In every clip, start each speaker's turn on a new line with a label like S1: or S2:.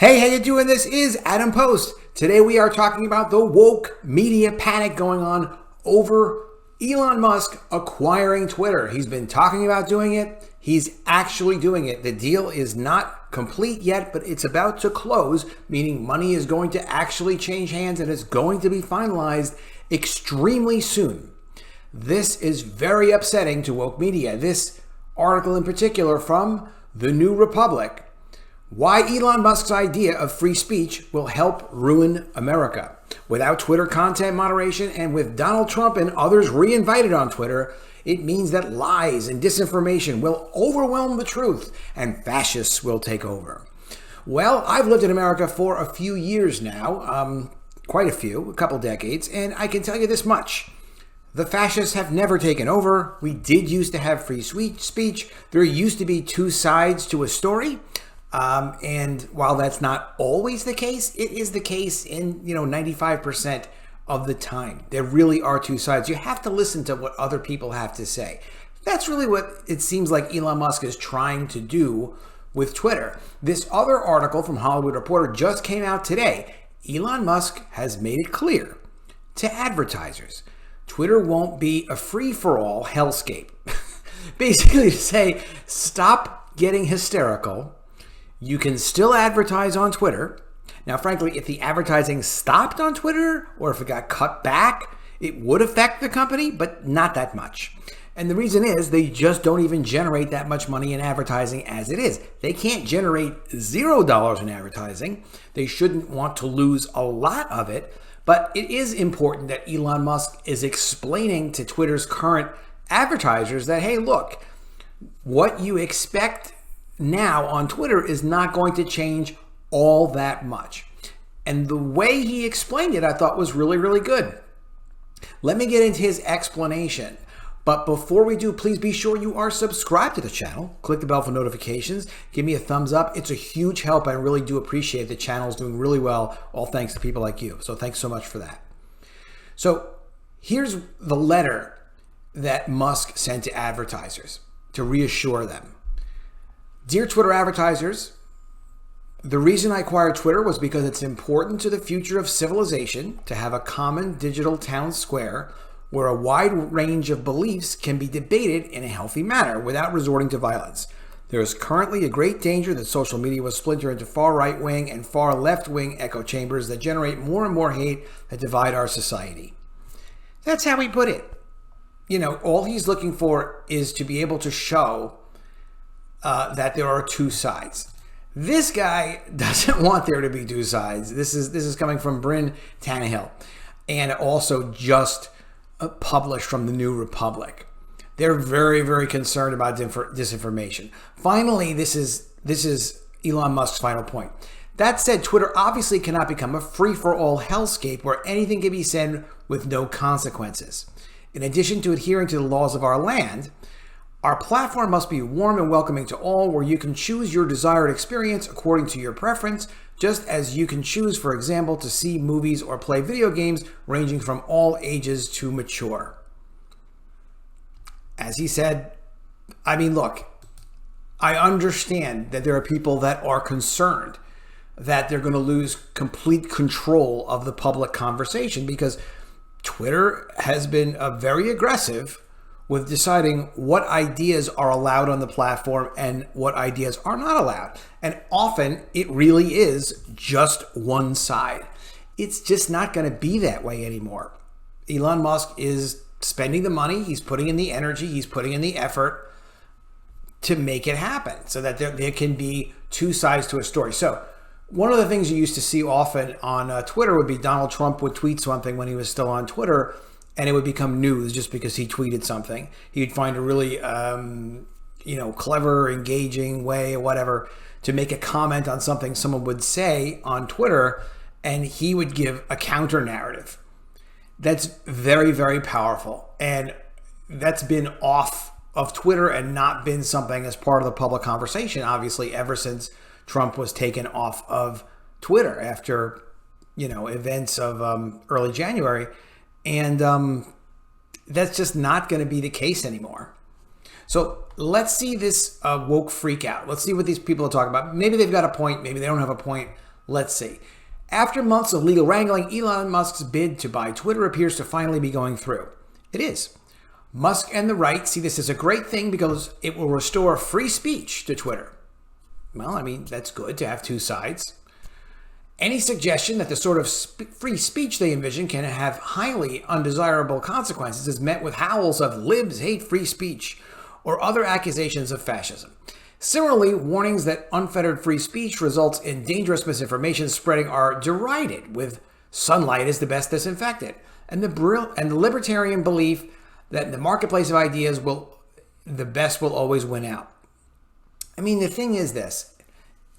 S1: Hey, how you doing? This is Adam Post. Today we are talking about the woke media panic going on over Elon Musk acquiring Twitter. He's been talking about doing it. He's actually doing it. The deal is not complete yet, but it's about to close, meaning money is going to actually change hands and it's going to be finalized extremely soon. This is very upsetting to woke media. This article in particular from The New Republic. Why Elon Musk's idea of free speech will help ruin America. Without Twitter content moderation and with Donald Trump and others reinvited on Twitter, it means that lies and disinformation will overwhelm the truth and fascists will take over. Well, I've lived in America for a few years now, quite a few, a couple decades, and I can tell you this much. The fascists have never taken over. We did used to have free speech. There used to be two sides to a story. And while that's not always the case, it is the case in, 95% of the time. There really are two sides. You have to listen to what other people have to say. That's really what it seems like Elon Musk is trying to do with Twitter. This other article from Hollywood Reporter just came out today. Elon Musk has made it clear to advertisers, Twitter won't be a free-for-all hellscape. Basically to say, stop getting hysterical. You can still advertise on Twitter. Now, frankly, if the advertising stopped on Twitter or if it got cut back, it would affect the company, but not that much. And the reason is they just don't even generate that much money in advertising as it is. They can't generate $0 in advertising. They shouldn't want to lose a lot of it. But it is important that Elon Musk is explaining to Twitter's current advertisers that, hey, look, what you expect now on Twitter is not going to change all that much. And the way he explained it, I thought was really, really good. Let me get into his explanation. But before we do, please be sure you are subscribed to the channel. Click the bell for notifications. Give me a thumbs up. It's a huge help. I really do appreciate it. The channel is doing really well, all thanks to people like you. So thanks so much for that. So here's the letter that Musk sent to advertisers to reassure them. Dear Twitter advertisers, the reason I acquired Twitter was because it's important to the future of civilization to have a common digital town square where a wide range of beliefs can be debated in a healthy manner without resorting to violence. There is currently a great danger that social media will splinter into far right-wing and far left-wing echo chambers that generate more and more hate that divide our society. That's how he put it. All he's looking for is to be able to show that there are two sides. This guy doesn't want there to be two sides. This is coming from Bryn Tannehill, and also just published from The New Republic. They're very, very concerned about disinformation. Finally, this is Elon Musk's final point. That said, Twitter obviously cannot become a free-for-all hellscape where anything can be said with no consequences. In addition to adhering to the laws of our land, our platform must be warm and welcoming to all, where you can choose your desired experience according to your preference, just as you can choose, for example, to see movies or play video games ranging from all ages to mature. As he said, look, I understand that there are people that are concerned that they're going to lose complete control of the public conversation because Twitter has been very aggressive with deciding what ideas are allowed on the platform and what ideas are not allowed. And often it really is just one side. It's just not going to be that way anymore. Elon Musk is spending the money, he's putting in the energy, he's putting in the effort to make it happen so that there can be two sides to a story. So one of the things you used to see often on Twitter would be Donald Trump would tweet something when he was still on Twitter, and it would become news just because he tweeted something. He'd find a really, clever, engaging way or whatever to make a comment on something someone would say on Twitter, and he would give a counter narrative. That's very, very powerful. And that's been off of Twitter and not been something as part of the public conversation, obviously, ever since Trump was taken off of Twitter after, events of early January. And that's just not going to be the case anymore. So let's see this woke freak out. Let's see what these people are talking about. Maybe they've got a point. Maybe they don't have a point. Let's see. After months of legal wrangling, Elon Musk's bid to buy Twitter appears to finally be going through. It is. Musk and the right see this as a great thing because it will restore free speech to Twitter. Well, I mean, that's good to have two sides. Any suggestion that the sort of free speech they envision can have highly undesirable consequences is met with howls of libs hate free speech or other accusations of fascism. Similarly, warnings that unfettered free speech results in dangerous misinformation spreading are derided with sunlight is the best disinfectant, and the libertarian belief that in the marketplace of ideas the best will always win out. I mean, the thing is this.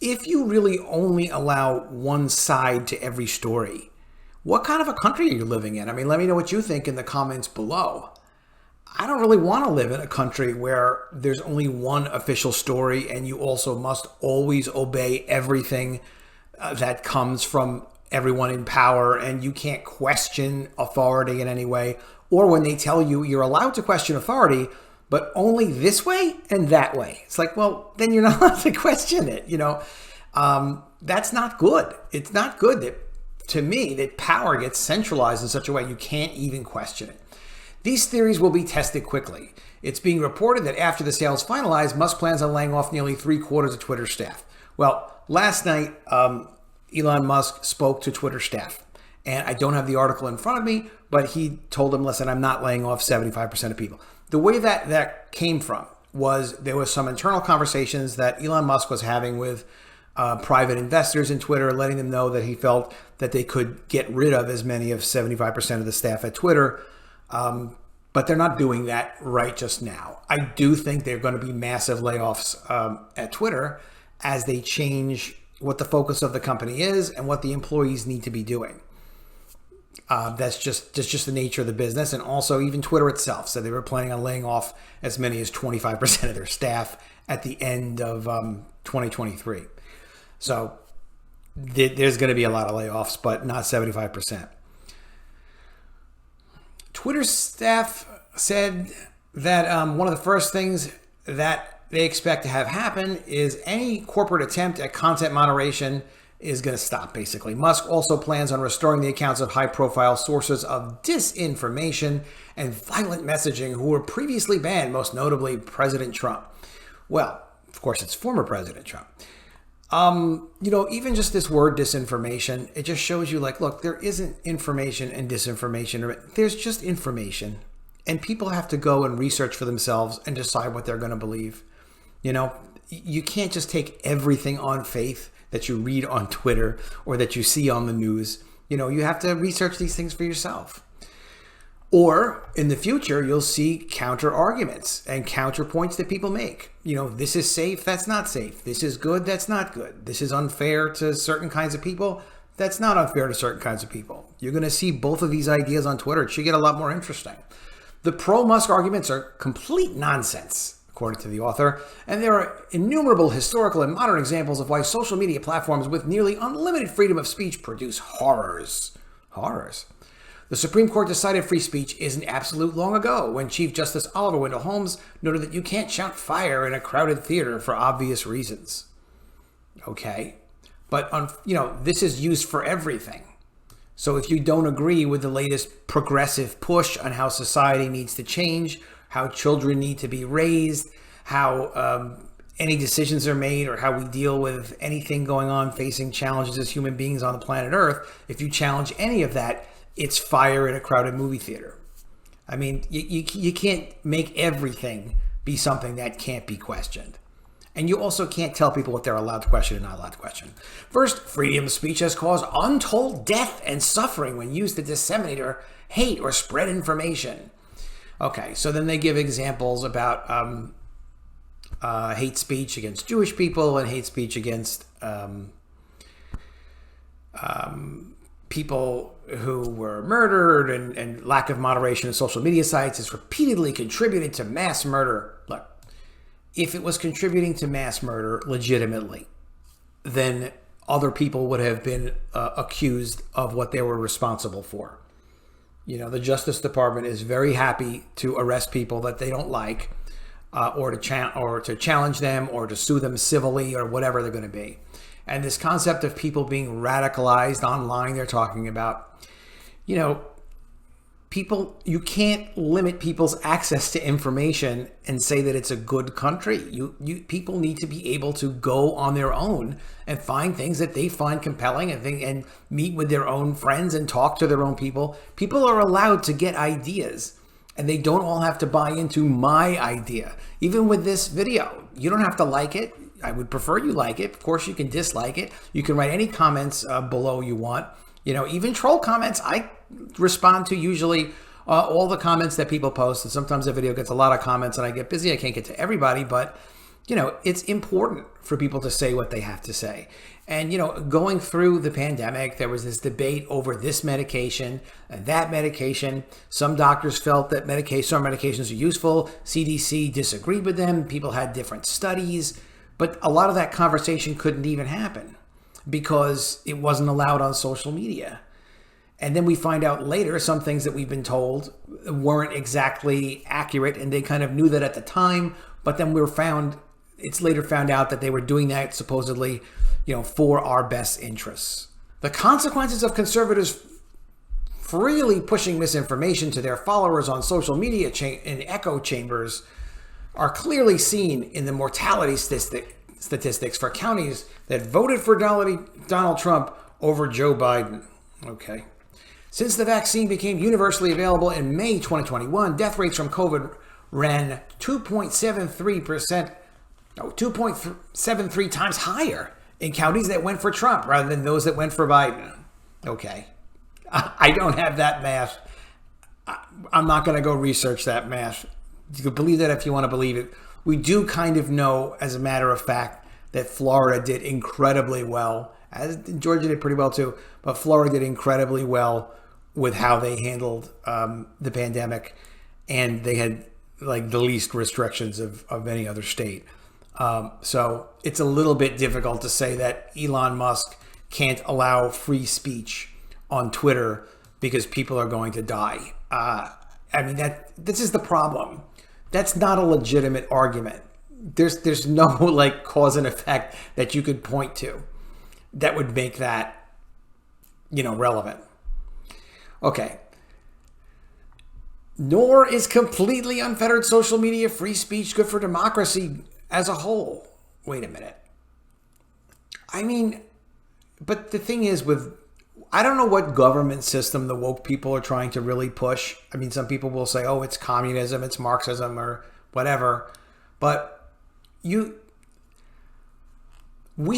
S1: If you really only allow one side to every story, what kind of a country are you living in? I mean, let me know what you think in the comments below. I don't really want to live in a country where there's only one official story and you also must always obey everything that comes from everyone in power, and you can't question authority in any way. Or when they tell you you're allowed to question authority, but only this way and that way. It's like, well, then you're not allowed to question it. That's not good. It's not good that, to me, that power gets centralized in such a way you can't even question it. These theories will be tested quickly. It's being reported that after the sale is finalized, Musk plans on laying off nearly 3/4 of Twitter staff. Well, last night, Elon Musk spoke to Twitter staff. And I don't have the article in front of me, but he told them, listen, I'm not laying off 75% of people. The way that came from was there was some internal conversations that Elon Musk was having with private investors in Twitter, letting them know that he felt that they could get rid of as many of 75% of the staff at Twitter. But they're not doing that right just now. I do think they're going to be massive layoffs at Twitter as they change what the focus of the company is and what the employees need to be doing. That's just the nature of the business. And also even Twitter itself said they were planning on laying off as many as 25% of their staff at the end of 2023. So there's going to be a lot of layoffs, but not 75%. Twitter staff said that one of the first things that they expect to have happen is any corporate attempt at content moderation is going to stop, basically. Musk also plans on restoring the accounts of high-profile sources of disinformation and violent messaging who were previously banned, most notably President Trump. Well, of course, it's former President Trump. Even just this word disinformation, it just shows you like, look, there isn't information and disinformation. There's just information, and people have to go and research for themselves and decide what they're going to believe. You can't just take everything on faith that you read on Twitter or that you see on the news. You have to research these things for yourself. Or in the future, you'll see counter arguments and counterpoints that people make. This is safe, that's not safe. This is good, that's not good. This is unfair to certain kinds of people. That's not unfair to certain kinds of people. You're going to see both of these ideas on Twitter. It should get a lot more interesting. The pro-Musk arguments are complete nonsense, according to the author, and there are innumerable historical and modern examples of why social media platforms with nearly unlimited freedom of speech produce horrors. Horrors. The Supreme Court decided free speech isn't absolute long ago when Chief Justice Oliver Wendell Holmes noted that you can't shout fire in a crowded theater for obvious reasons. Okay, but this is used for everything. So if you don't agree with the latest progressive push on how society needs to change, how children need to be raised, how any decisions are made, or how we deal with anything going on facing challenges as human beings on the planet Earth, if you challenge any of that, it's fire in a crowded movie theater. I mean, you can't make everything be something that can't be questioned. And you also can't tell people what they're allowed to question and not allowed to question. First, freedom of speech has caused untold death and suffering when used to disseminate or hate or spread information. Okay, so then they give examples about hate speech against Jewish people and hate speech against people who were murdered, and lack of moderation in social media sites has repeatedly contributed to mass murder. Look, if it was contributing to mass murder legitimately, then other people would have been accused of what they were responsible for. The Justice Department is very happy to arrest people that they don't like, or to challenge them, or to sue them civilly, or whatever they're going to be. And this concept of people being radicalized online, they're talking about, you know, people, you can't limit people's access to information and say that it's a good country. People need to be able to go on their own and find things that they find compelling and meet with their own friends and talk to their own people. People are allowed to get ideas, and they don't all have to buy into my idea. Even with this video, you don't have to like it. I would prefer you like it. Of course, you can dislike it. You can write any comments below you want. You know, even troll comments, I respond to usually all the comments that people post. And sometimes the video gets a lot of comments and I get busy. I can't get to everybody, but you know, it's important for people to say what they have to say. And, you know, going through the pandemic, there was this debate over this medication and that medication. Some doctors felt that some medications are useful. CDC disagreed with them. People had different studies, but a lot of that conversation couldn't even happen because it wasn't allowed on social media. And then we find out later some things that we've been told weren't exactly accurate, and they kind of knew that at the time, but then it's later found out that they were doing that supposedly, you know, for our best interests. The consequences of conservatives freely pushing misinformation to their followers on social media in echo chambers are clearly seen in the mortality statistics for counties that voted for Donald Trump over Joe Biden. Okay. Since the vaccine became universally available in May 2021, death rates from COVID ran 2.73 times higher in counties that went for Trump rather than those that went for Biden. Okay. I don't have that math. I'm not going to go research that math. You can believe that if you want to believe it. We do kind of know, as a matter of fact, that Florida did incredibly well. As Georgia did pretty well too, but Florida did incredibly well with how they handled the pandemic, and they had like the least restrictions of any other state. So it's a little bit difficult to say that Elon Musk can't allow free speech on Twitter because people are going to die. I mean, this is the problem. That's not a legitimate argument. There's no like cause and effect that you could point to that would make that, you know, relevant. Okay. Nor is completely unfettered social media free speech good for democracy as a whole. Wait a minute. I mean, but the thing is I don't know what government system the woke people are trying to really push. I mean, some people will say, oh, it's communism, it's Marxism or whatever. But we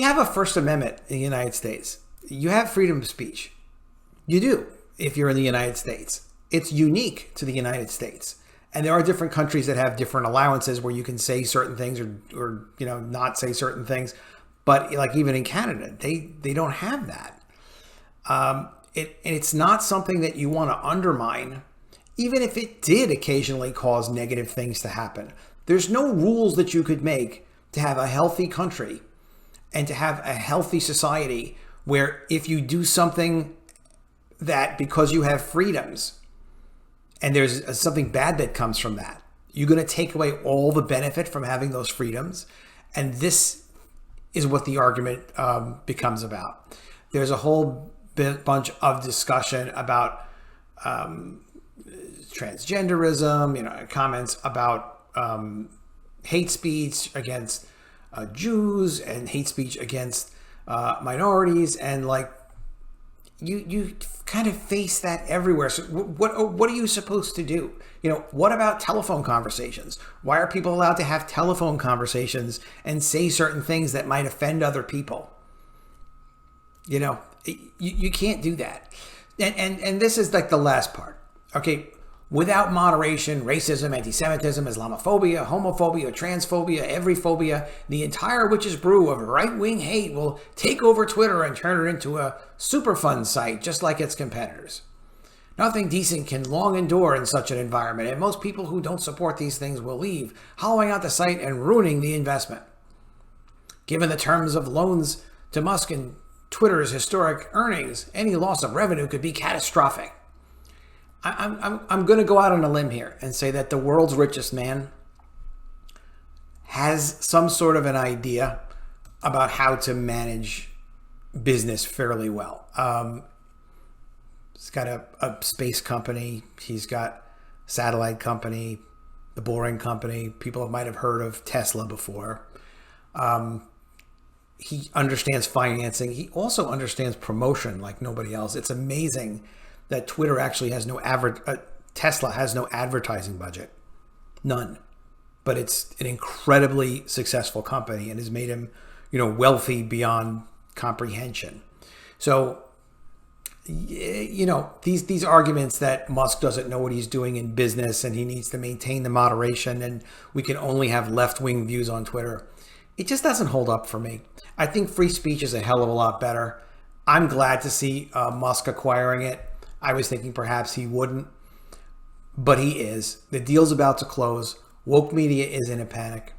S1: have a First Amendment in the United States. You have freedom of speech. You do, if you're in the United States. It's unique to the United States. And there are different countries that have different allowances where you can say certain things or you know, not say certain things. But like even in Canada, they don't have that. It's not something that you want to undermine, even if it did occasionally cause negative things to happen. There's no rules that you could make to have a healthy country and to have a healthy society where if you do something that because you have freedoms and there's something bad that comes from that, you're going to take away all the benefit from having those freedoms. And this is what the argument becomes about. There's a whole bunch of discussion about transgenderism, you know, comments about hate speech against Jews and hate speech against minorities, and like you kind of face that everywhere. So what are you supposed to do? You know, what about telephone conversations? Why are people allowed to have telephone conversations and say certain things that might offend other people? You know, you can't do that. And this is like the last part. Okay, without moderation, racism, anti-Semitism, Islamophobia, homophobia, transphobia, every phobia, the entire witch's brew of right-wing hate will take over Twitter and turn it into a super fun site, just like its competitors. Nothing decent can long endure in such an environment, and most people who don't support these things will leave, hollowing out the site and ruining the investment. Given the terms of loans to Musk and Twitter's historic earnings, any loss of revenue could be catastrophic. I'm going to go out on a limb here and say that the world's richest man has some sort of an idea about how to manage business fairly well. He's got a space company. He's got a satellite company, the Boring Company. People might have heard of Tesla before. He understands financing. He also understands promotion like nobody else. It's amazing that Twitter actually has Tesla has no advertising budget. None. But it's an incredibly successful company and has made him, wealthy beyond comprehension. So, these arguments that Musk doesn't know what he's doing in business and he needs to maintain the moderation and we can only have left-wing views on Twitter, it just doesn't hold up for me. I think free speech is a hell of a lot better. I'm glad to see Musk acquiring it. I was thinking perhaps he wouldn't, but he is. The deal's about to close. Woke media is in a panic.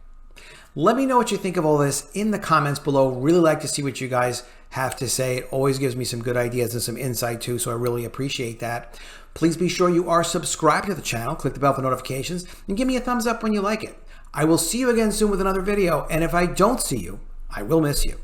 S1: Let me know what you think of all this in the comments below. Really like to see what you guys have to say. It always gives me some good ideas and some insight too, so I really appreciate that. Please be sure you are subscribed to the channel. Click the bell for notifications and give me a thumbs up when you like it. I will see you again soon with another video, and if I don't see you, I will miss you.